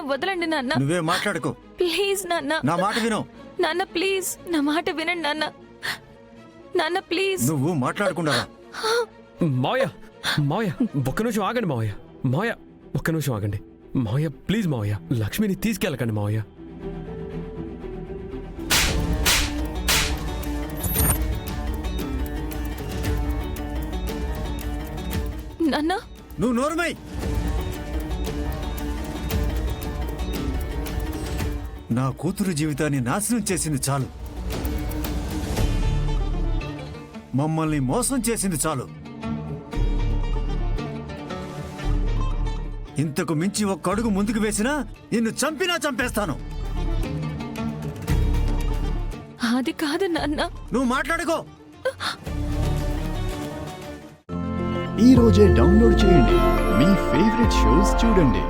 వదలండి నాన్న. నువ్వే మాట్లాడుకో. ప్లీజ్ నాన్న. నా మాట విను. నాన్న ప్లీజ్ నా మాట వినండి నాన్న. నాన్న ప్లీజ్. నువ్వు మాట్లాడకుండా మావయ్య మావయ్య ఒక్క నిమిషం ఆగండి మావయ్య. మావయ్య ఒక్క నిమిషం ఆగండి మావయ్య. ప్లీజ్ మావయ్య, లక్ష్మిని తీసుకెళ్ళకండి మావయ్య. నాన్న నువ్వు నోరుమై. నా కూతురు జీవితాన్ని నాశనం చేసింది చాలు. మమ్మల్ని మోసం చేసింది చాలు. ఇంతకు మించి ఒక్క అడుగు ముందుకు వేసినా నిన్ను చంపినా చంపేస్తాను. అది కాదు నాన్న. నువ్వు మాట్లాడుకో. ఈ రోజే డౌన్లోడ్ చేయండి. మీ ఫేవరెట్ షోస్ చూడండి.